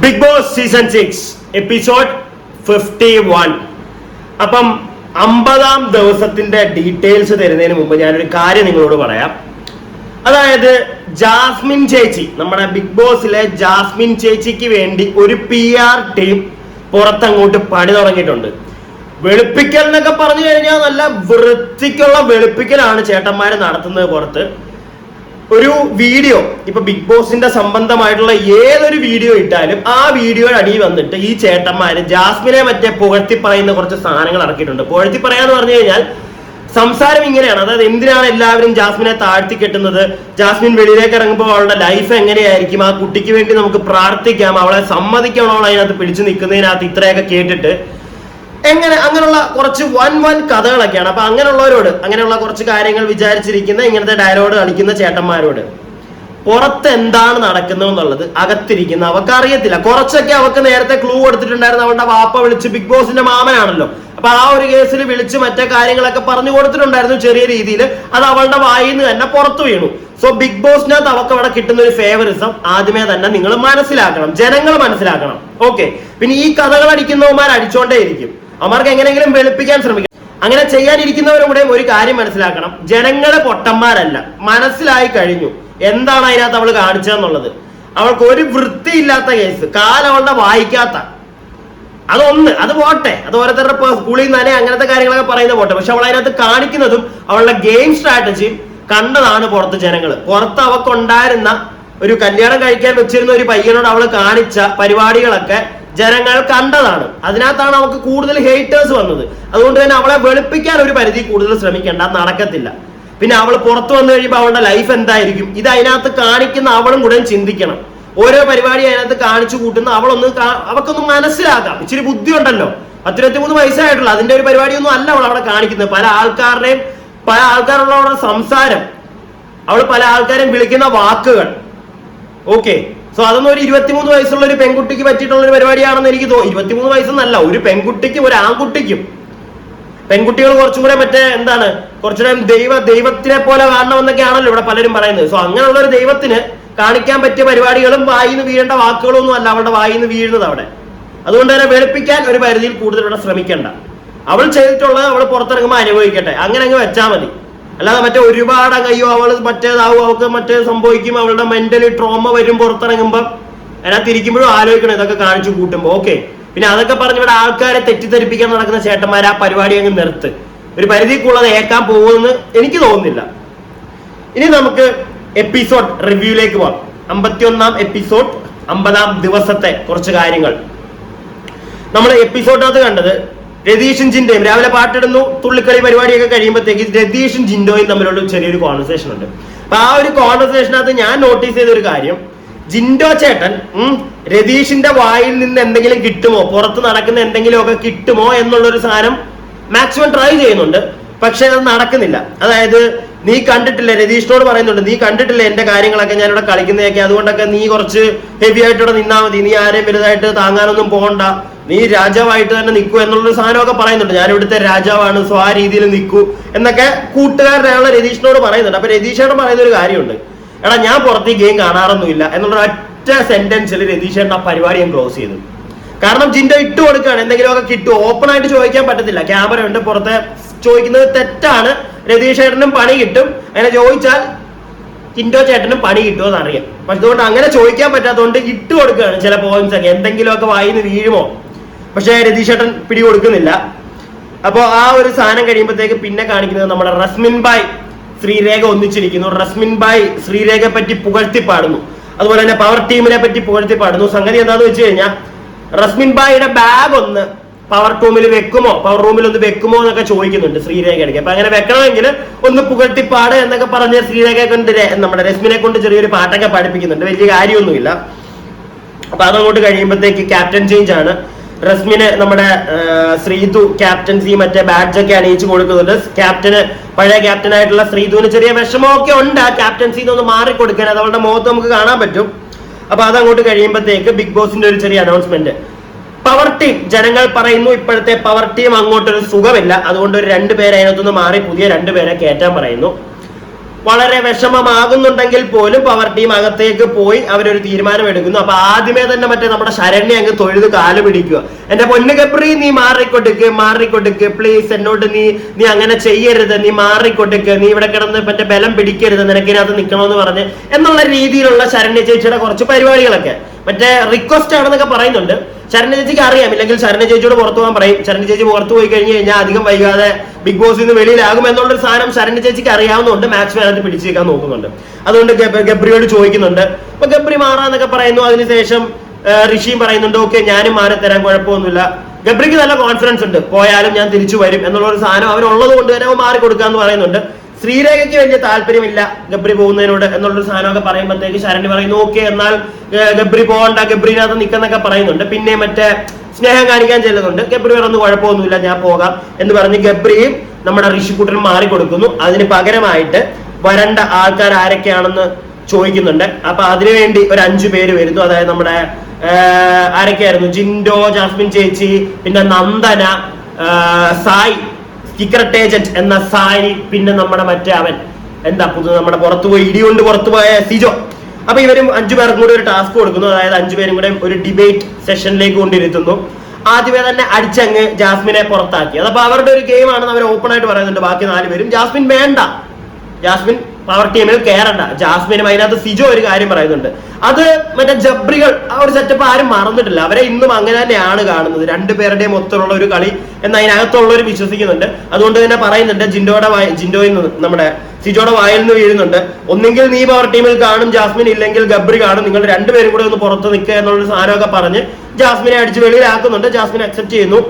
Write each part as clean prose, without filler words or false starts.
Big boss season 6 episode 51. അപ്പം 50-ാം ദിവസത്തിന്റെ details തരുന്നതിന് മുമ്പ് ഞാനൊരു കാര്യം നിങ്ങളോട് പറയാം. അതായത് ജാസ്മിൻ ചേച്ചി, നമ്മുടെ ബിഗ് ബോസിലെ ജാസ്മിൻ ചേച്ചിക്ക് വേണ്ടി ഒരു PR ടീം പുറത്തങ്ങോട്ട് പണി തുടങ്ങിയിട്ടുണ്ട്. വെളുപ്പിക്കൽ എന്നൊക്കെ പറഞ്ഞു കഴിഞ്ഞാൽ നല്ല വൃത്തിക്കുള്ള വെളുപ്പിക്കലാണ് ചേട്ടന്മാര് നടത്തുന്നത്. പുറത്ത് ഒരു വീഡിയോ, ഇപ്പൊ ബിഗ് ബോസിന്റെ സംബന്ധമായിട്ടുള്ള ഏതൊരു വീഡിയോ ഇട്ടാലും ആ വീഡിയോയുടെ അടിയിൽ വന്നിട്ട് ഈ ചേട്ടന്മാര് ജാസ്മിനെ മറ്റേ പുകഴ്ത്തി പറയുന്ന കുറച്ച് സാധനങ്ങൾ ഇറക്കിയിട്ടുണ്ട്. പുകഴ്ത്തി പറയാന്ന് പറഞ്ഞു കഴിഞ്ഞാൽ സംസാരം ഇങ്ങനെയാണ്. അതായത് എന്തിനാണ് എല്ലാവരും ജാസ്മിനെ താഴ്ത്തി കെട്ടുന്നത്, ജാസ്മിൻ വെളിയിലേക്ക് ഇറങ്ങുമ്പോൾ അവളുടെ ലൈഫ് എങ്ങനെയായിരിക്കും, ആ കുട്ടിക്ക് വേണ്ടി നമുക്ക് പ്രാർത്ഥിക്കാം, അവളെ സമ്മതിക്കണം, അവൾ അതിനകത്ത് പിടിച്ചു നിൽക്കുന്നതിനകത്ത് ഇത്രയൊക്കെ കേട്ടിട്ട് അങ്ങനെയുള്ള കുറച്ച് വൻ കഥകളൊക്കെയാണ്. അപ്പൊ അങ്ങനെയുള്ള കുറച്ച് കാര്യങ്ങൾ വിചാരിച്ചിരിക്കുന്ന ഇങ്ങനത്തെ ഡയലോഗ് കളിക്കുന്ന ചേട്ടന്മാരോട് പുറത്ത് എന്താണ് നടക്കുന്നതെന്നുള്ളത് അകത്തിരിക്കുന്ന അവർക്ക് അറിയത്തില്ല. കുറച്ചൊക്കെ അവർക്ക് നേരത്തെ ക്ലൂ കൊടുത്തിട്ടുണ്ടായിരുന്നു. അവളുടെ വാപ്പ വിളിച്ച്, ബിഗ് ബോസിന്റെ മാമനാണല്ലോ, അപ്പൊ ആ ഒരു കേസിൽ വിളിച്ച് മറ്റേ കാര്യങ്ങളൊക്കെ പറഞ്ഞു കൊടുത്തിട്ടുണ്ടായിരുന്നു ചെറിയ രീതിയിൽ. അത് അവളുടെ വായിൽ നിന്ന് തന്നെ പുറത്തു വീണു. സോ ബിഗ് ബോസിനകത്ത് അവർക്ക് അവിടെ കിട്ടുന്ന ഒരു ഫേവറിസം ആദ്യമേ തന്നെ നിങ്ങൾ മനസ്സിലാക്കണം, ജനങ്ങൾ മനസ്സിലാക്കണം. ഓക്കെ, പിന്നെ ഈ കഥകൾ അടിക്കുന്നവന്മാർ അടിച്ചോണ്ടേയിരിക്കും. അവർക്ക് എങ്ങനെയെങ്കിലും വെളുപ്പിക്കാൻ ശ്രമിക്കും. അങ്ങനെ ചെയ്യാനിരിക്കുന്നവരുടെ ഒരു കാര്യം മനസ്സിലാക്കണം, ജനങ്ങളെ പൊട്ടന്മാരല്ല. മനസ്സിലായി കഴിഞ്ഞു എന്താണ് അതിനകത്ത് അവൾ കാണിച്ചതെന്നുള്ളത്. അവൾക്ക് ഒരു വൃത്തിയില്ലാത്ത കേസ്, കാലവളുടെ വായിക്കാത്ത അതൊന്ന്, അത് പോട്ടെ, അത് ഓരോരുത്തരുടെ സ്കൂളിൽ നിന്ന് തന്നെ അങ്ങനത്തെ കാര്യങ്ങളൊക്കെ പറയുന്ന പോട്ടെ. പക്ഷെ അവൾ അതിനകത്ത് കാണിക്കുന്നതും അവളുടെ ഗെയിം സ്ട്രാറ്റജിയും കണ്ടതാണ് പുറത്ത് ജനങ്ങൾ. പുറത്ത് അവക്കുണ്ടായിരുന്ന ഒരു കല്യാണം കഴിക്കാൻ വെച്ചിരുന്ന ഒരു പയ്യനോട് അവൾ കാണിച്ച പരിപാടികളൊക്കെ ജനങ്ങൾ കണ്ടതാണ്. അതിനകത്താണ് അവൾക്ക് കൂടുതൽ ഹേറ്റേഴ്സ് വന്നത്. അതുകൊണ്ട് തന്നെ അവളെ വെളുപ്പിക്കാൻ ഒരു പരിധി കൂടുതൽ ശ്രമിക്കേണ്ട, നടക്കത്തില്ല. പിന്നെ അവൾ പുറത്തു വന്നു കഴിയുമ്പോൾ അവളുടെ ലൈഫ് എന്തായിരിക്കും, ഇത് അതിനകത്ത് കാണിക്കുന്ന അവളും കൂടെ ചിന്തിക്കണം. ഓരോ പരിപാടി അതിനകത്ത് കാണിച്ചു കൂട്ടുന്ന അവക്കൊന്ന് മനസ്സിലാക്കാം. ഇച്ചിരി ബുദ്ധി ഉണ്ടല്ലോ, 23 വയസ്സായിട്ടുള്ള അതിന്റെ ഒരു പരിപാടിയൊന്നും അല്ല അവൾ അവിടെ കാണിക്കുന്നത്. പല ആൾക്കാരുള്ള സംസാരം, അവൾ പല ആൾക്കാരെയും വിളിക്കുന്ന വാക്കുകൾ. ഓക്കെ, സോ അതൊന്നും ഒരു 23 വയസ്സുള്ള ഒരു പെൺകുട്ടിക്ക് പറ്റിയിട്ടുള്ള ഒരു പരിപാടിയാണെന്ന് എനിക്ക് തോന്നുന്നു. 23 വയസ്സെന്നല്ല, ഒരു പെൺകുട്ടിക്കും ഒരു ആൺകുട്ടിക്കും. പെൺകുട്ടികൾ കുറച്ചും കൂടെ മറ്റേ എന്താണ്, കുറച്ചുകൂടെ ദൈവത്തിനെ പോലെ കാണണമെന്നൊക്കെയാണല്ലോ ഇവിടെ പലരും പറയുന്നത്. സോ അങ്ങനെയുള്ള ഒരു ദൈവത്തിന് കാണിക്കാൻ പറ്റിയ പരിപാടികളും വായിന്ന് വീഴേണ്ട വാക്കുകളൊന്നും അല്ല അവളുടെ വായിന്ന് വീഴുന്നത് അവിടെ. അതുകൊണ്ട് തന്നെ വെളുപ്പിക്കാൻ ഒരു പരിധിയിൽ കൂടുതൽ ഇവിടെ ശ്രമിക്കേണ്ട. അവൾ ചെയ്തിട്ടുള്ളത് അവൾ പുറത്തിറങ്ങുമ്പോൾ അനുഭവിക്കട്ടെ, അങ്ങനെ അങ്ങ് വെച്ചാൽ മതി. അല്ലാതെ മറ്റേ ഒരുപാട് അയ്യോ അവൾ മറ്റേതാവും, അവൾക്ക് മറ്റേ സംഭവിക്കും, അവളുടെ മെന്റലി ട്രോമ വരും പുറത്തിറങ്ങുമ്പോൾ, അതിനകത്ത് ഇരിക്കുമ്പോഴും ആലോചിക്കണം ഇതൊക്കെ കാണിച്ചു കൂട്ടുമ്പോൾ. ഓക്കെ, പിന്നെ അതൊക്കെ പറഞ്ഞ് ഇവിടെ ആൾക്കാരെ തെറ്റിദ്ധരിപ്പിക്കാൻ നടക്കുന്ന ചേട്ടന്മാർ ആ പരിപാടി അങ്ങ് നിർത്ത്. ഒരു പരിധിക്കുള്ളത് ഏക്കാൻ പോകുമെന്ന് എനിക്ക് തോന്നുന്നില്ല. ഇനി നമുക്ക് എപ്പിസോഡ് റിവ്യൂയിലേക്ക് പോകാം. 51-ാം എപ്പിസോഡ്, 50-ാം ദിവസത്തെ കുറച്ച് കാര്യങ്ങൾ. നമ്മൾ എപ്പിസോഡിനകത്ത് കണ്ടത് രതീഷും ജിൻഡോയും രാവിലെ പാട്ടിടുന്നു, തുള്ളിക്കളി പരിപാടിയൊക്കെ കഴിയുമ്പോഴത്തേക്ക് രതീഷും ജിൻഡോയും തമ്മിലുള്ള ചെറിയൊരു കോൺവെർസേഷൻ ഉണ്ട്. അപ്പൊ ആ ഒരു കോൺവെർസേഷനകത്ത് ഞാൻ നോട്ടീസ് ചെയ്ത ഒരു കാര്യം, ജിൻഡോ ചേട്ടൻ രതീഷിന്റെ വായിൽ നിന്ന് എന്തെങ്കിലും കിട്ടുമോ, പുറത്ത് നടക്കുന്ന എന്തെങ്കിലുമൊക്കെ കിട്ടുമോ എന്നുള്ളൊരു സാധനം മാക്സിമം ട്രൈ ചെയ്യുന്നുണ്ട്. പക്ഷെ അത് നടക്കുന്നില്ല. അതായത് നീ കണ്ടിട്ടില്ല, രതീഷിനോട് പറയുന്നുണ്ട്, നീ കണ്ടിട്ടില്ല എന്റെ കാര്യങ്ങളൊക്കെ ഞാനിവിടെ കളിക്കുന്നതൊക്കെ, അതുകൊണ്ടൊക്കെ നീ കുറച്ച് ഹെവി ആയിട്ട് ഇവിടെ നിന്നാൽ മതി, നീ ആരെയും വലുതായിട്ട് താങ്ങാനൊന്നും പോകണ്ട, നീ രാജാവായിട്ട് തന്നെ നിൽക്കൂ എന്നുള്ളൊരു സാധനമൊക്കെ പറയുന്നുണ്ട്. ഞാൻ ഇവിടുത്തെ രാജാവാണ്, സോ ആ രീതിയിൽ നിൽക്കൂ എന്നൊക്കെ കൂട്ടുകാരനായുള്ള രതീഷിനോട് പറയുന്നുണ്ട്. അപ്പൊ രതീഷേട്ടൻ പറയുന്ന ഒരു കാര്യമുണ്ട്, എടാ ഞാൻ പുറത്ത് ഈ ഗെയിം കാണാറൊന്നുമില്ല എന്നുള്ള ഒറ്റ സെന്റൻസിൽ രതീഷേട്ടൻ ആ പരിപാടി ഞാൻ ക്ലോസ് ചെയ്തു. കാരണം ജിൻഡോ ഇട്ട് കൊടുക്കുകയാണ്, എന്തെങ്കിലുമൊക്കെ കിട്ടും. ഓപ്പൺ ആയിട്ട് ചോദിക്കാൻ പറ്റത്തില്ല, ക്യാമറ ഉണ്ട്, പുറത്തെ ചോദിക്കുന്നത് തെറ്റാണ്. രതീഷ് ചേട്ടനും പണി കിട്ടും, അങ്ങനെ ചോദിച്ചാൽ ജിൻഡോ ചേട്ടനും പണി കിട്ടുമോ എന്നറിയാം. പക്ഷെ അതുകൊണ്ട് അങ്ങനെ ചോദിക്കാൻ പറ്റാത്തതുകൊണ്ട് ഇട്ട് കൊടുക്കുകയാണ് ചില പോയിന്റ്സ് ഒക്കെ, എന്തെങ്കിലുമൊക്കെ വായിന്ന് വീഴുമോ. പക്ഷെ രതീഷ് ചേട്ടൻ പിടി കൊടുക്കുന്നില്ല. അപ്പോൾ ആ ഒരു സാധനം കഴിയുമ്പോഴത്തേക്ക് പിന്നെ കാണിക്കുന്നത് നമ്മുടെ റസ്മിൻ ബായ് ശ്രീരേഖ ഒന്നിച്ചിരിക്കുന്നു. റസ്മിൻ ബായ് ശ്രീരേഖയെ പറ്റി പുകഴ്ത്തി പാടുന്നു, അതുപോലെ തന്നെ പവർ ടീമിനെ പറ്റി പുകഴ്ത്തി പാടുന്നു. സംഗതി എന്താണെന്ന് വെച്ച് കഴിഞ്ഞാൽ റസ്മിൻ ബായിയുടെ ബാഗ് ഒന്ന് പവർ റൂമിൽ ഒന്ന് വെക്കുമോ എന്നൊക്കെ ചോദിക്കുന്നുണ്ട് ശ്രീരേഖയ്ക്ക്. അപ്പൊ അങ്ങനെ വെക്കണമെങ്കിൽ ഒന്ന് പുകഴ്ത്തിപ്പാട് എന്നൊക്കെ പറഞ്ഞ് ശ്രീരേഖയെ കൊണ്ട് നമ്മുടെ രശ്മിനെ കൊണ്ട് ചെറിയൊരു പാട്ടൊക്കെ പഠിപ്പിക്കുന്നുണ്ട്. വലിയ കാര്യമൊന്നുമില്ല. അപ്പൊ അതങ്ങോട്ട് കഴിയുമ്പോഴത്തേക്ക് ക്യാപ്റ്റൻ ചേഞ്ച് ആണ്. റസ്മിന് നമ്മുടെ ശ്രീതു ക്യാപ്റ്റൻസി മറ്റേ ബാഡ്ജൊക്കെ അണിയിച്ചു കൊടുക്കുന്നുണ്ട്. പഴയ ക്യാപ്റ്റനായിട്ടുള്ള ശ്രീതുവിന് ചെറിയ വിഷമമൊക്കെ ഉണ്ട് ആ ക്യാപ്റ്റൻസിന്ന് ഒന്ന് മാറിക്കൊടുക്കാൻ, അത് അവളുടെ മുഖത്ത് നമുക്ക് കാണാൻ പറ്റും. അപ്പൊ അതങ്ങോട്ട് കഴിയുമ്പോഴത്തേക്ക് ബിഗ് ബോസിന്റെ ഒരു ചെറിയ അനൗൺസ്മെന്റ്, പവർ ടീം, ജനങ്ങൾ പറയുന്നു ഇപ്പോഴത്തെ പവർ ടീം അങ്ങോട്ടൊരു സുഖമില്ല, അതുകൊണ്ട് ഒരു 2 പേരെ അതിനകത്തുനിന്ന് മാറി പുതിയ 2 പേരെ കയറ്റാൻ പറയുന്നു. വളരെ വിഷമമാകുന്നുണ്ടെങ്കിൽ പോലും പവർ ടീം അകത്തേക്ക് പോയി അവരൊരു തീരുമാനം എടുക്കുന്നു. അപ്പൊ ആദ്യമേ തന്നെ മറ്റേ നമ്മുടെ ശരണ്യ അങ്ങ് തൊഴുത് കാല് പിടിക്കുക. എന്റെ പൊന്നു ഗബ്രി, നീ മാറിക്കൊടുക്ക് പ്ലീസ്, എന്നോട് നീ അങ്ങനെ ചെയ്യരുത്, നീ മാറിക്കൊടുക്ക്, നീ ഇവിടെ കിടന്ന് മറ്റേ ബലം പിടിക്കരുത്, നിനക്കിനകത്ത് നിൽക്കണമെന്ന് പറഞ്ഞ് എന്നുള്ള രീതിയിലുള്ള ശരണ്യ ചേച്ചിയുടെ കുറച്ച് പരിപാടികളൊക്കെ മറ്റേ റിക്വസ്റ്റ് ആണെന്നൊക്കെ പറയുന്നുണ്ട്. ശരണ്യ ചേച്ചിക്ക് അറിയാം, ഇല്ലെങ്കിൽ ശരണ്യ ചേച്ചിയോട് പുറത്തു പോകാൻ പറയും. ശരണ്യ ചേച്ചി പുറത്തു പോയി കഴിഞ്ഞ് കഴിഞ്ഞാൽ അധികം വൈകാതെ ബിഗ് ബോസിൽ നിന്ന് വെളിയിലാകും എന്നുള്ളൊരു സാധനം ശരണ്യ ചേച്ചിക്ക് അറിയാവുന്നതുകൊണ്ട് മാക്സിമം അതിനകത്ത് പിടിച്ചു വെക്കാൻ നോക്കുന്നുണ്ട്. അതുകൊണ്ട് ഗബ്രിയോട് ചോദിക്കുന്നുണ്ട്. അപ്പൊ ഗബ്രി മാറാന്നൊക്കെ പറയുന്നു. അതിനുശേഷം ഋഷിയും പറയുന്നുണ്ട് ഓക്കെ ഞാനും മാറിത്തരാൻ, കുഴപ്പമൊന്നുമില്ല. ഗബ്രിക്ക് നല്ല കോൺഫിഡൻസ് ഉണ്ട്, പോയാലും ഞാൻ തിരിച്ചു വരും എന്നുള്ള ഒരു സാധനം അവരുള്ളത് കൊണ്ട് തന്നെ അവൻ മാറിക്കൊടുക്കാന്ന് പറയുന്നുണ്ട്. ശ്രീരേഖയ്ക്ക് വലിയ താല്പര്യമില്ല ഗബ്രി പോകുന്നതിനോട് എന്നുള്ളൊരു സാധനമൊക്കെ പറയുമ്പോഴത്തേക്ക് ശരണ്യ പറയുന്നു ഓക്കെ എന്നാൽ ഗബ്രി പോകണ്ട, ഗബ്രിനകത്ത് നിൽക്കുന്നൊക്കെ പറയുന്നുണ്ട്. പിന്നെ മറ്റേ സ്നേഹം കാണിക്കാൻ ചെല്ലുന്നുണ്ട്. ഗബ്രി പറയുന്നു കുഴപ്പമൊന്നുമില്ല ഞാൻ പോകാം എന്ന് പറഞ്ഞ് ഗബ്രിയും നമ്മുടെ ഋഷിക്കുട്ടനും മാറിക്കൊടുക്കുന്നു. അതിന് പകരമായിട്ട് വരേണ്ട ആൾക്കാർ ആരൊക്കെയാണെന്ന് ചോദിക്കുന്നുണ്ട്. അപ്പൊ അതിനുവേണ്ടി ഒരു 5 പേര് വരുന്നു. അതായത് നമ്മുടെ ആരൊക്കെയായിരുന്നു, ജിൻഡോ, ജാസ്മിൻ ചേച്ചി, പിന്നെ നന്ദന, സായി, സീക്രട്ട് ഏജന്റ് എന്ന സായി, പിന്നെ നമ്മുടെ മറ്റേ അവൻ നമ്മുടെ പുറത്തുപോയി ഇടികൊണ്ട് പുറത്തുപോയ സിജോ. അപ്പൊ ഇവരും 5 പേർക്കും കൂടി ഒരു ടാസ്ക് കൊടുക്കുന്നു. അതായത് 5 പേരും കൂടെ ഒരു ഡിബേറ്റ് സെഷനിലേക്ക് കൊണ്ടിരുത്തുന്നു. ആദ്യമേ തന്നെ അടിച്ചങ്ങ് ജാസ്മിനെ പുറത്താക്കി. അതപ്പോ അവരുടെ ഒരു ഗെയിം ആണെന്ന് അവർ ഓപ്പൺ ആയിട്ട് പറയുന്നുണ്ട്. ബാക്കി 4 പേരും ജാസ്മിൻ വേണ്ട, ജാസ്മിൻ പവർ ടീമിൽ കയറണ്ട. ജാസ്മിനും അതിനകത്ത് സിജോ ഒരു കാര്യം പറയുന്നുണ്ട്. അത് മറ്റേ ജബ്രികൾ ആ ഒരു സെറ്റപ്പ് ആരും മറന്നിട്ടില്ല. അവരെ ഇന്നും അങ്ങനെ തന്നെയാണ് കാണുന്നത്. 2 പേരുടെയും മൊത്തമുള്ള ഒരു കളി എന്ന് അതിനകത്തുള്ളവർ വിശ്വസിക്കുന്നുണ്ട്. അതുകൊണ്ട് തന്നെ പറയുന്നുണ്ട് ജിൻഡോയിൽ നിന്ന് നമ്മുടെ സിജോയുടെ വായിൽ നിന്ന് വീഴുന്നുണ്ട്. ഒന്നെങ്കിൽ നീ പവർ ടീമിൽ കാണും ജാസ്മിൻ, ഇല്ലെങ്കിൽ ഗബ്രി കാണും, നിങ്ങൾ 2 പേരും കൂടെ ഒന്ന് പുറത്ത് നിൽക്കുക എന്നുള്ളൊരു സാധനമൊക്കെ പറഞ്ഞ് ജാസ്മിനെ അടിച്ച് വെളിയിലാക്കുന്നുണ്ട്. ജാസ്മിൻ അക്സെപ്റ്റ് ചെയ്യുന്നു.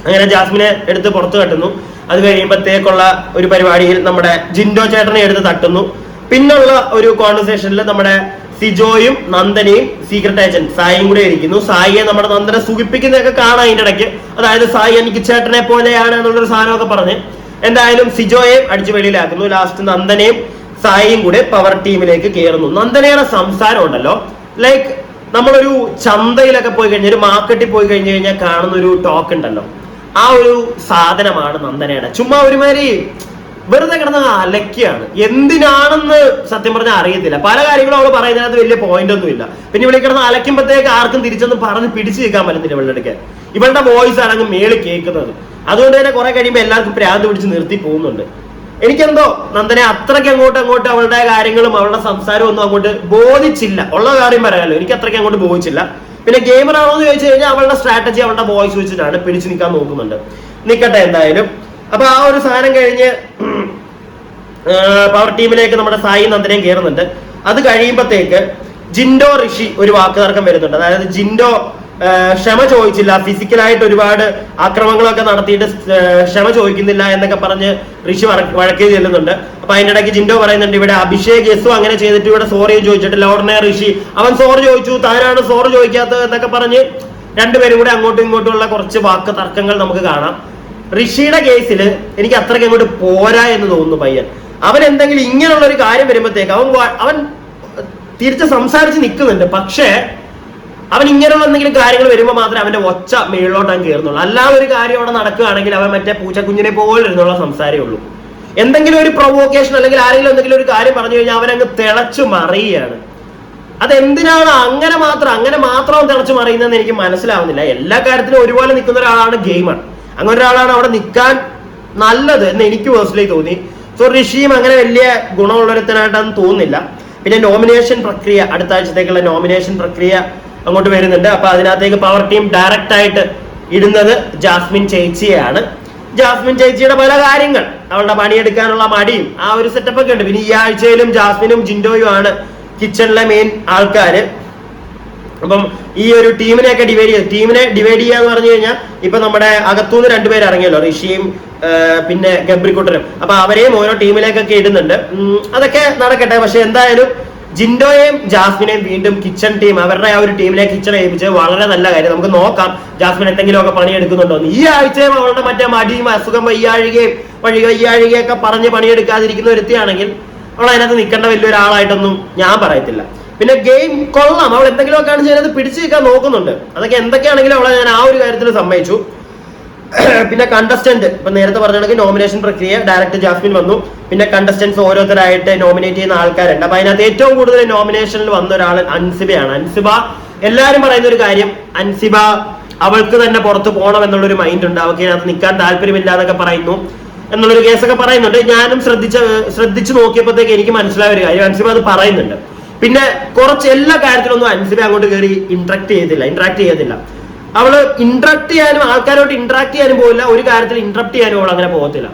അങ്ങനെ ജാസ്മിനെ എടുത്ത് പുറത്ത് കെട്ടുന്നു. അത് കഴിയുമ്പോഴത്തേക്കുള്ള ഒരു പരിപാടിയിൽ നമ്മുടെ ജിൻഡോ ചേട്ടനെ എടുത്ത് തട്ടുന്നു. പിന്നുള്ള ഒരു കോൺവെർസേഷനിൽ നമ്മുടെ സിജോയും നന്ദനയും സീക്രട്ട് ഏജന്റ് സായിയും കൂടെ ഇരിക്കുന്നു. സായിയെ നമ്മുടെ നന്ദനെ സുഖിപ്പിക്കുന്നതൊക്കെ കാണാം അതിന്റെ ഇടയ്ക്ക്. അതായത് സായി എനിക്ക് ചേട്ടനെ പോലെയാണ് എന്നുള്ളൊരു സാധനമൊക്കെ പറഞ്ഞ് എന്തായാലും സിജോയെയും അടിച്ചു വെളിയിലാക്കുന്നു. ലാസ്റ്റ് നന്ദനയും സായിയും കൂടെ പവർ ടീമിലേക്ക് കയറുന്നു. നന്ദനയുടെ സംസാരം ഉണ്ടല്ലോ, ലൈക്ക് നമ്മളൊരു ചന്തയിലൊക്കെ പോയി കഴിഞ്ഞാൽ, ഒരു മാർക്കറ്റിൽ പോയി കഴിഞ്ഞു കഴിഞ്ഞാൽ കാണുന്ന ഒരു ടോക്ക് ഉണ്ടല്ലോ, ആ ഒരു സാധനമാണ് നന്ദനയുടെ. ചുമ്മാ ഒരുമാതിരി വെറുതെ കിടന്ന അലക്കിയാണ്. എന്തിനാണെന്ന് സത്യം പറഞ്ഞാൽ അറിയത്തില്ല. പല കാര്യങ്ങളും അവൾ പറയുന്നതിനകത്ത് വലിയ പോയിന്റ് ഒന്നുമില്ല. പിന്നെ ഇവിടെ കിടന്ന് അലക്കുമ്പോഴത്തേക്ക് ആർക്കും തിരിച്ചൊന്നും പറഞ്ഞ് പിടിച്ചു നിൽക്കാൻ പറ്റുന്നില്ല ഇവളുടെ അടുക്ക്. ഇവളുടെ വോയിസ് ആണെങ്കിൽ മേളിൽ കേൾക്കുന്നത്. അതുകൊണ്ട് തന്നെ കുറെ കഴിയുമ്പോൾ എല്ലാവർക്കും പ്രാന്ത് പിടിച്ച് നിർത്തി പോകുന്നുണ്ട്. എനിക്കെന്തോ നന്ദനെ അത്രയ്ക്ക് അങ്ങോട്ട് അവളുടെ കാര്യങ്ങളും അവളുടെ സംസാരവും ഒന്നും അങ്ങോട്ട് ബോധിച്ചില്ല. ഉള്ള കാര്യം പറയാമല്ലോ, എനിക്ക് അത്രയ്ക്ക് അങ്ങോട്ട് ബോധിച്ചില്ല. പിന്നെ ഗെയിമർ ആണോ എന്ന് ചോദിച്ചു കഴിഞ്ഞാൽ അവളുടെ സ്ട്രാറ്റജി അവളുടെ വോയിസ് വെച്ചിട്ടാണ് പിടിച്ചു നിൽക്കാൻ നോക്കുന്നുണ്ട്. നിൽക്കട്ടെ എന്തായാലും. അപ്പൊ ആ ഒരു സാധനം കഴിഞ്ഞ് പവർ ടീമിലേക്ക് നമ്മുടെ സായി നന്ദനയും കയറുന്നുണ്ട്. അത് കഴിയുമ്പോഴത്തേക്ക് ജിൻഡോ ഋഷി ഒരു വാക്ക് തർക്കം വരുന്നുണ്ട്. അതായത് ജിൻഡോ ക്ഷമ ചോദിച്ചില്ല, ഫിസിക്കലായിട്ട് ഒരുപാട് ആക്രമണങ്ങളൊക്കെ നടത്തിയിട്ട് ക്ഷമ ചോദിക്കുന്നില്ല എന്നൊക്കെ പറഞ്ഞ് ഋഷി വഴക്കേ ചെല്ലുന്നുണ്ട്. അപ്പൊ അതിന്റെ ഇടയ്ക്ക് ജിൻഡോ പറയുന്നുണ്ട് ഇവിടെ അഭിഷേക് യെസു അങ്ങനെ ചെയ്തിട്ട് ഇവിടെ സോറി ചോദിച്ചിട്ടില്ല. ഉടനെ ഋഷി അവൻ സോറി ചോദിച്ചു, താനാണ് സോറി ചോദിക്കാത്തത് എന്നൊക്കെ പറഞ്ഞ് 2 പേരും കൂടെ അങ്ങോട്ടും ഇങ്ങോട്ടുമുള്ള കുറച്ച് വാക്ക് തർക്കങ്ങൾ നമുക്ക് കാണാം. ഋഷിയുടെ കേസിൽ എനിക്ക് അത്രയ്ക്ക് അങ്ങോട്ട് പോരാ എന്ന് തോന്നുന്നു പയ്യൻ. അവൻ എന്തെങ്കിലും ഇങ്ങനെയുള്ള ഒരു കാര്യം വരുമ്പോഴത്തേക്ക് അവൻ തിരിച്ച് സംസാരിച്ച് നിൽക്കുന്നുണ്ട്. പക്ഷേ അവൻ ഇങ്ങനെയുള്ള എന്തെങ്കിലും കാര്യങ്ങൾ വരുമ്പോൾ മാത്രമേ അവന്റെ ഒച്ച മേളിലോട്ടാൻ കയറുന്നുള്ളൂ. അല്ലാതെ ഒരു കാര്യം അവിടെ നടക്കുകയാണെങ്കിൽ അവൻ മറ്റേ പൂച്ചക്കുഞ്ഞിനെ പോലെ ഇരുന്നുള്ള സംസാരമേ ഉള്ളൂ. എന്തെങ്കിലും ഒരു പ്രൊവോക്കേഷൻ അല്ലെങ്കിൽ ആരെങ്കിലും എന്തെങ്കിലും ഒരു കാര്യം പറഞ്ഞു കഴിഞ്ഞാൽ അവനങ്ങ് തിളച്ചു മറിയുകയാണ്. അതെന്തിനാണ് അങ്ങനെ മാത്രം തിളച്ചു മറിയുന്നതെന്ന് എനിക്ക് മനസ്സിലാവുന്നില്ല. എല്ലാ കാര്യത്തിലും ഒരുപോലെ നിൽക്കുന്ന ഒരാളാണ് ഗെയിമർ. അങ്ങനെ ഒരാളാണ് അവിടെ നിൽക്കാൻ നല്ലത് എന്ന് എനിക്ക് പേഴ്സണലി തോന്നി. സോ ഋഷിയും അങ്ങനെ വലിയ ഗുണമുള്ളൊരുത്തനായിട്ടൊന്നും തോന്നുന്നില്ല. പിന്നെ നോമിനേഷൻ പ്രക്രിയ, അടുത്ത ആഴ്ചത്തേക്കുള്ള നോമിനേഷൻ പ്രക്രിയ അങ്ങോട്ട് വരുന്നുണ്ട്. അപ്പൊ അതിനകത്തേക്ക് പവർ ടീം ഡയറക്റ്റ് ആയിട്ട് ഇടുന്നത് ജാസ്മിൻ ചേച്ചിയാണ്. ജാസ്മിൻ ചേച്ചിയുടെ പല കാര്യങ്ങൾ, അവളുടെ പണിയെടുക്കാനുള്ള മടിയും ആ ഒരു സെറ്റപ്പ് ഒക്കെ ഉണ്ട്. പിന്നെ ഈ ആഴ്ചയിലും ജാസ്മിനും ജിൻഡോയും ആണ് കിച്ചണിലെ മെയിൻ ആൾക്കാര്. അപ്പം ഈ ഒരു ടീമിനെ ഡിവൈഡ് ചെയ്യാന്ന് പറഞ്ഞു കഴിഞ്ഞാൽ ഇപ്പൊ നമ്മുടെ അകത്തുനിന്ന് 2 പേര് ഇറങ്ങിയല്ലോ, ഋഷിയും പിന്നെ ഗബ്രിക്കുട്ടനും. അപ്പൊ അവരെയും ഓരോ ടീമിലേക്കൊക്കെ ഇടുന്നുണ്ട്. അതൊക്കെ നടക്കട്ടെ. പക്ഷെ എന്തായാലും ജിൻഡോയെയും ജാസ്മിനെയും വീണ്ടും കിച്ചൺ ടീം, അവരുടെ ആ ഒരു ടീമിലേക്ക് കിച്ചൺ ഏൽപ്പിച്ചത് വളരെ നല്ല കാര്യം. നമുക്ക് നോക്കാം ജാസ്മിൻ എന്തെങ്കിലുമൊക്കെ പണിയെടുക്കുന്നുണ്ടോ. ഈ ആഴ്ചയും അവളുടെ മറ്റേ മടിയും അസുഖം വയ്യാഴികയൊക്കെ പറഞ്ഞ് പണിയെടുക്കാതിരിക്കുന്ന ഒരുത്തിയാണെങ്കിൽ അവൾ അതിനകത്ത് നിൽക്കേണ്ട വലിയൊരാളായിട്ടൊന്നും ഞാൻ പറയത്തില്ല. പിന്നെ ഗെയിം കൊള്ളാം, അവൾ എന്തെങ്കിലുമൊക്കെയാണ് ചെയ്യുന്നത്, പിടിച്ചു നിൽക്കാൻ നോക്കുന്നുണ്ട്. അതൊക്കെ എന്തൊക്കെയാണെങ്കിലും അവളെ ഞാൻ ആ ഒരു കാര്യത്തിൽ സമ്മതിച്ചു. പിന്നെ കണ്ടസ്റ്റന്റ് ഇപ്പൊ നേരത്തെ പറഞ്ഞ നോമിനേഷൻ പ്രക്രിയ ഡയറക്ടർ ജാസ്മിൻ വന്നു. പിന്നെ കണ്ടസ്റ്റന്റ്സ് ഓരോരുത്തരായിട്ട് നോമിനേറ്റ് ചെയ്യുന്ന ആൾക്കാരുണ്ട്. അപ്പൊ അതിനകത്ത് ഏറ്റവും കൂടുതൽ നോമിനേഷനിൽ വന്ന ഒരാൾ അൻസിബയാണ്. അൻസിബ എല്ലാരും പറയുന്ന ഒരു കാര്യം, അൻസിബ അവൾക്ക് തന്നെ പുറത്ത് പോകണം എന്നുള്ളൊരു മൈൻഡ് ഉണ്ട്, അവൾക്ക് ഇതിനകത്ത് നിൽക്കാൻ താല്പര്യമില്ല എന്നൊക്കെ പറയുന്നു എന്നുള്ളൊരു കേസൊക്കെ പറയുന്നുണ്ട്. ഞാനും ശ്രദ്ധിച്ചു നോക്കിയപ്പോഴത്തേക്ക് എനിക്ക് മനസ്സിലായ ഒരു കാര്യം, അൻസിബ അത് പറയുന്നുണ്ട്. പിന്നെ കുറച്ച് എല്ലാ കാര്യത്തിലൊന്നും അൻസിബ അങ്ങോട്ട് കയറി ഇന്ററാക്ട് ചെയ്യത്തില്ല. അവള് ഇന്ററാക്ട് ചെയ്യാനും ആൾക്കാരോട്ട് ഇന്ററാക്ട് ചെയ്യാനും പോകില്ല, ഒരു കാര്യത്തിൽ ഇന്ററപ്റ്റ് ചെയ്യാനും അവൾ അങ്ങനെ പോകത്തില്ല.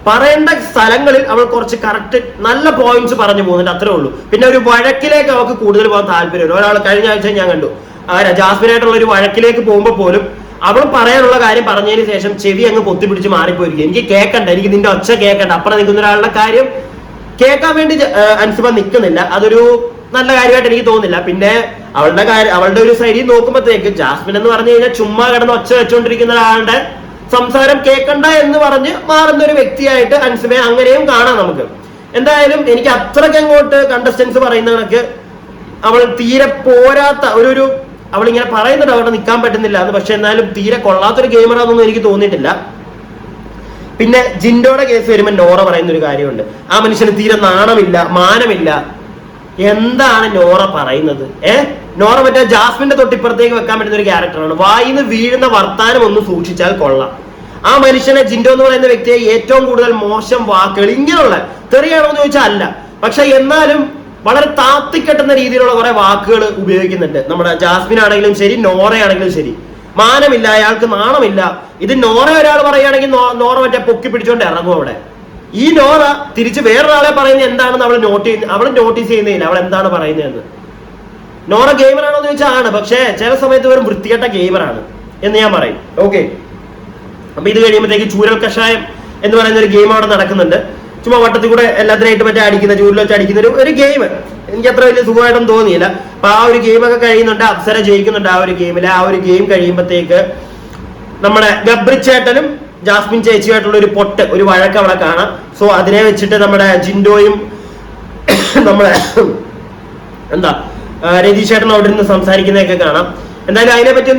പറയേണ്ട സ്ഥലങ്ങളിൽ അവൾ കുറച്ച് കറക്റ്റ് നല്ല പോയിന്റ്സ് പറഞ്ഞു പോകുന്നുണ്ട്, അത്രേ ഉള്ളൂ. പിന്നെ ഒരു വഴക്കിലേക്ക് അവൾക്ക് കൂടുതൽ പോകാൻ താല്പര്യമില്ല. ഒരാൾ കഴിഞ്ഞ ആഴ്ച ഞാൻ കണ്ടു, ജാസ്മിനായിട്ടുള്ള ഒരു വഴക്കിലേക്ക് പോകുമ്പോൾ പോലും അവൾ പറയാനുള്ള കാര്യം പറഞ്ഞതിന് ശേഷം ചെവി അങ്ങ് പൊത്തിപ്പിടിച്ച് മാറിപ്പോയിരിക്കും. എനിക്ക് കേൾക്കണ്ട, എനിക്ക് നിന്റെ ഒച്ച കേൾക്കണ്ട, അപ്പുറം നിൽക്കുന്ന ഒരാളുടെ കാര്യം കേൾക്കാൻ വേണ്ടി അൻസിബ നിൽക്കുന്നില്ല. അതൊരു നല്ല കാര്യമായിട്ട് എനിക്ക് തോന്നുന്നില്ല. പിന്നെ അവളുടെ ഒരു സൈഡിൽ നോക്കുമ്പോഴത്തേക്ക് ജാസ്മിൻ എന്ന് പറഞ്ഞു കഴിഞ്ഞാൽ ചുമ്മാ കിടന്ന് ഒച്ച വെച്ചുകൊണ്ടിരിക്കുന്ന ഒരാളുടെ സംസാരം കേൾക്കണ്ട എന്ന് പറഞ്ഞ് മാറുന്ന ഒരു വ്യക്തിയായിട്ട് അൻസിബയെ അങ്ങനെയും കാണാം നമുക്ക്. എന്തായാലും എനിക്ക് അത്രയ്ക്ക് അങ്ങോട്ട് കണ്ടസ്റ്റൻസ് പറയുന്ന കണക്ക് അവൾ തീരെ പോരാത്ത ഒരു അവളിങ്ങനെ പറയുന്നുണ്ട് അവിടെ നിൽക്കാൻ പറ്റുന്നില്ല എന്ന്, പക്ഷെ എന്നാലും തീരെ കൊള്ളാത്തൊരു ഗെയിമറാണെന്നൊന്നും എനിക്ക് തോന്നിയിട്ടില്ല. പിന്നെ ജിൻഡോയുടെ കേസ് വരുമ്പോൾ നോറ പറയുന്ന ഒരു കാര്യമുണ്ട്, ആ മനുഷ്യന് തീരെ നാണമില്ല, മാനമില്ല. എന്താണ് നോറ പറയുന്നത്? നോറ മറ്റേ ജാസ്മിന്റെ തൊട്ടിപ്പുറത്തേക്ക് വെക്കാൻ പറ്റുന്ന ഒരു ക്യാരക്ടറാണ്. വായിന്ന് വീഴുന്ന വർത്താനം ഒന്ന് സൂക്ഷിച്ചാൽ കൊള്ളാം. ആ മനുഷ്യനെ, ജിൻഡോ എന്ന് പറയുന്ന വ്യക്തിയെ ഏറ്റവും കൂടുതൽ മോശം വാക്കുകൾ, ഇങ്ങനെയുള്ള തെറിയാണോ എന്ന് ചോദിച്ചാൽ അല്ല, പക്ഷെ എന്നാലും വളരെ താത്തിക്കെട്ടുന്ന രീതിയിലുള്ള കുറെ വാക്കുകൾ ഉപയോഗിക്കുന്നുണ്ട്. നമ്മുടെ ജാസ്മിൻ ആണെങ്കിലും ശരി, നോറയാണെങ്കിലും ശരി. മാനമില്ല, അയാൾക്ക് നാണമില്ല. ഇത് നോറ ഒരാൾ പറയുകയാണെങ്കിൽ നോറ മറ്റേ പൊക്കി പിടിച്ചോണ്ട് ഇറങ്ങും അവിടെ. ഈ നോറ തിരിച്ച് വേറൊരാളെ പറയുന്നത് എന്താണെന്ന് അവൾ നോട്ടീസ് ചെയ്യുന്നില്ല, അവൾ എന്താണ് പറയുന്നതെന്ന്. നോറ ഗെയിമറാണോ എന്ന് ചോദിച്ചാൽ ആണ്, പക്ഷേ ചില സമയത്ത് വെറും വൃത്തികെട്ട ഗെയിമറാണ് എന്ന് ഞാൻ പറയും. ഓക്കെ, അപ്പൊ ഇത് കഴിയുമ്പോഴത്തേക്ക് ചൂരൽ കഷായം എന്ന് പറയുന്ന ഒരു ഗെയിം അവിടെ നടക്കുന്നുണ്ട്. ചുമ്മാ വട്ടത്തിൽ കൂടെ എല്ലാത്തിനായിട്ട് മറ്റേ അടിക്കുന്ന, ചൂരിൽ വെച്ച് അടിക്കുന്ന ഒരു ഗെയിം. എനിക്ക് അത്ര വലിയ സുഖമായിട്ടൊന്നും തോന്നിയില്ല. അപ്പൊ ആ ഒരു ഗെയിമൊക്കെ കഴിയുന്നുണ്ട്, അപ്സര ജയിക്കുന്നുണ്ട് ആ ഒരു ഗെയിമിൽ. ആ ഒരു ഗെയിം കഴിയുമ്പോഴത്തേക്ക് നമ്മുടെ ഗബ്രി ചേട്ടനും ജാസ്മിൻ ചേച്ചിയായിട്ടുള്ള ഒരു വഴക്ക് അവിടെ കാണാം. സോ അതിനെ വെച്ചിട്ട് നമ്മുടെ ജിൻഡോയും നമ്മുടെ രതീഷ് ചേട്ടനും അവിടെ നിന്ന് സംസാരിക്കുന്നതൊക്കെ കാണാം. എന്തായാലും അതിനെപ്പറ്റി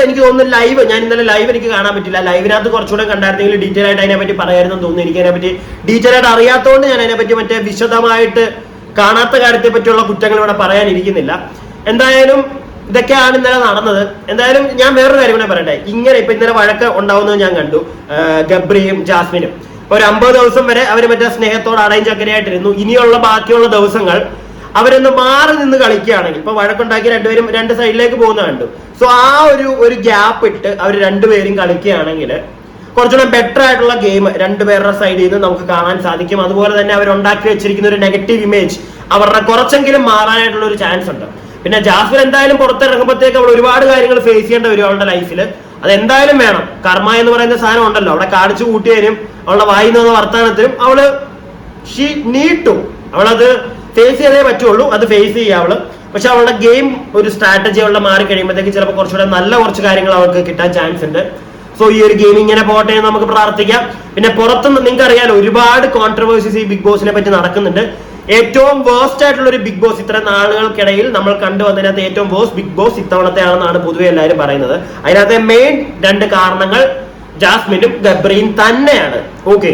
എനിക്ക് തോന്നുന്നു ഞാൻ ഇന്നലെ ലൈവ് എനിക്ക് കാണാൻ പറ്റില്ല. ലൈവിനകത്ത് കുറച്ചുകൂടെ കണ്ടായിരുന്നെങ്കിൽ ഡീറ്റെയിൽ ആയിട്ട് അതിനെപ്പറ്റി പറയായിരുന്നു തോന്നുന്നു. എനിക്ക് അതിനെപ്പറ്റി ഡീറ്റെയിൽ ആയിട്ട് അറിയാത്തതുകൊണ്ട് ഞാൻ അതിനെപ്പറ്റി മറ്റേ വിശദമായിട്ട് കാണാത്ത കാര്യത്തെ പറ്റിയുള്ള കുറ്റങ്ങൾ ഇവിടെ പറയാനിരിക്കുന്നില്ല. എന്തായാലും ഇതൊക്കെയാണ് ഇന്നലെ നടന്നത്. എന്തായാലും ഞാൻ വേറൊരു കാര്യം കൂടെ പറയട്ടെ. ഇപ്പൊ ഇന്നലെ വഴക്ക് ഉണ്ടാവുന്നത് ഞാൻ കണ്ടു, ഗബ്രിയും ജാസ്മിനും. ഒരു 50 ദിവസം വരെ അവര് മറ്റേ സ്നേഹത്തോട് അടയും ചക്കരയായിട്ടിരുന്നു. ഇനിയുള്ള ബാക്കിയുള്ള ദിവസങ്ങൾ അവരൊന്ന് മാറി നിന്ന് കളിക്കുകയാണെങ്കിൽ, ഇപ്പൊ വഴക്കുണ്ടാക്കി രണ്ടുപേരും രണ്ട് സൈഡിലേക്ക് പോകുന്ന കണ്ടു. സോ ആ ഒരു ഗ്യാപ്പ് ഇട്ട് അവർ രണ്ടുപേരും കളിക്കുകയാണെങ്കിൽ കുറച്ചുകൂടെ ബെറ്റർ ആയിട്ടുള്ള ഗെയിം രണ്ടുപേരുടെ സൈഡിൽ നിന്ന് നമുക്ക് കാണാൻ സാധിക്കും. അതുപോലെ തന്നെ അവരുണ്ടാക്കി വെച്ചിരിക്കുന്ന ഒരു നെഗറ്റീവ് ഇമേജ് അവരുടെ കുറച്ചെങ്കിലും മാറാനായിട്ടുള്ള ഒരു ചാൻസ് ഉണ്ട്. പിന്നെ ജാസ്മിൻ എന്തായാലും പുറത്തിറങ്ങുമ്പോഴത്തേക്ക് അവൾ ഒരുപാട് കാര്യങ്ങൾ ഫേസ് ചെയ്യേണ്ട വരും അവളുടെ ലൈഫിൽ. അത് എന്തായാലും വേണം. കർമ്മ എന്ന് പറയുന്ന സാധനം ഉണ്ടല്ലോ, അവിടെ കാണിച്ചു കൂട്ടിയതിനും അവളുടെ വായി നിന്ന വർത്തമാനത്തിനും അവള് അവളത് ഫേസ് ചെയ്തേ പറ്റുള്ളൂ. അത് ഫേസ് ചെയ്യുക അവള്. പക്ഷെ അവളുടെ ഗെയിം ഒരു സ്ട്രാറ്റജി അവളുടെ മാറി കഴിയുമ്പോഴത്തേക്ക് ചിലപ്പോൾ കുറച്ചുകൂടെ നല്ല കുറച്ച് കാര്യങ്ങൾ അവൾക്ക് കിട്ടാൻ ചാൻസ് ഉണ്ട്. സോ ഈ ഒരു ഗെയിം ഇങ്ങനെ പോട്ടെ എന്ന് നമുക്ക് പ്രാർത്ഥിക്കാം. പിന്നെ പുറത്തുനിന്ന് നിങ്ങൾക്ക് അറിയാലോ ഒരുപാട് കോൺട്രവേഴ്സീസ് ഈ ബിഗ് ബോസിനെ പറ്റി നടക്കുന്നുണ്ട്. ഏറ്റവും വേസ്റ്റ് ആയിട്ടുള്ള ഒരു ബിഗ് ബോസ് ഇത്ര നാളുകൾക്കിടയിൽ നമ്മൾ കണ്ടുവന്നതിനകത്ത് ഏറ്റവും വേസ്റ്റ് ബിഗ് ബോസ് ഇത്തവണത്തെ ആണെന്നാണ് പൊതുവെ എല്ലാവരും പറയുന്നത്. അതിനകത്തെ മെയിൻ 2 കാരണങ്ങൾ ജാസ്മിനും ഗബ്രിയും തന്നെയാണ്. ഓക്കെ,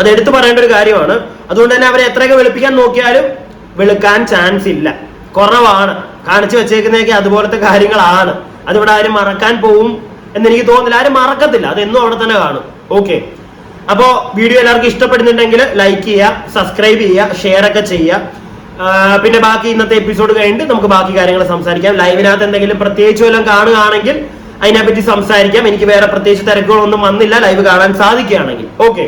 അത് എടുത്തു പറയേണ്ട ഒരു കാര്യമാണ്. അതുകൊണ്ട് തന്നെ അവരെ എത്രയൊക്കെ വെളുപ്പിക്കാൻ നോക്കിയാലും വെളുക്കാൻ ചാൻസ് ഇല്ല, കുറവാണ്. കാണിച്ചു വെച്ചേക്കുന്നതൊക്കെ അതുപോലത്തെ കാര്യങ്ങളാണ്. അതിവിടെ ആരും മറക്കാൻ പോവും എന്നെനിക്ക് തോന്നുന്നില്ല. ആരും മറക്കത്തില്ല, അതെന്നും അവിടെ തന്നെ കാണും. ഓക്കെ, അപ്പോ വീഡിയോ എല്ലാവർക്കും ഇഷ്ടപ്പെടുന്നുണ്ടെങ്കിൽ ലൈക്ക് ചെയ്യുക, സബ്സ്ക്രൈബ് ചെയ്യുക, ഷെയർ ഒക്കെ ചെയ്യുക. പിന്നെ ബാക്കി ഇന്നത്തെ എപ്പിസോഡ് കഴിഞ്ഞിട്ട് നമുക്ക് ബാക്കി കാര്യങ്ങൾ സംസാരിക്കാം. ലൈവിനകത്ത് എന്തെങ്കിലും പ്രത്യേകിച്ച് വല്ലതും കാണുകയാണെങ്കിൽ അതിനെപ്പറ്റി സംസാരിക്കാം. എനിക്ക് വേറെ പ്രത്യേകിച്ച് തിരക്കുകളൊന്നും വന്നില്ല, ലൈവ് കാണാൻ സാധിക്കുകയാണെങ്കിൽ. ഓക്കെ.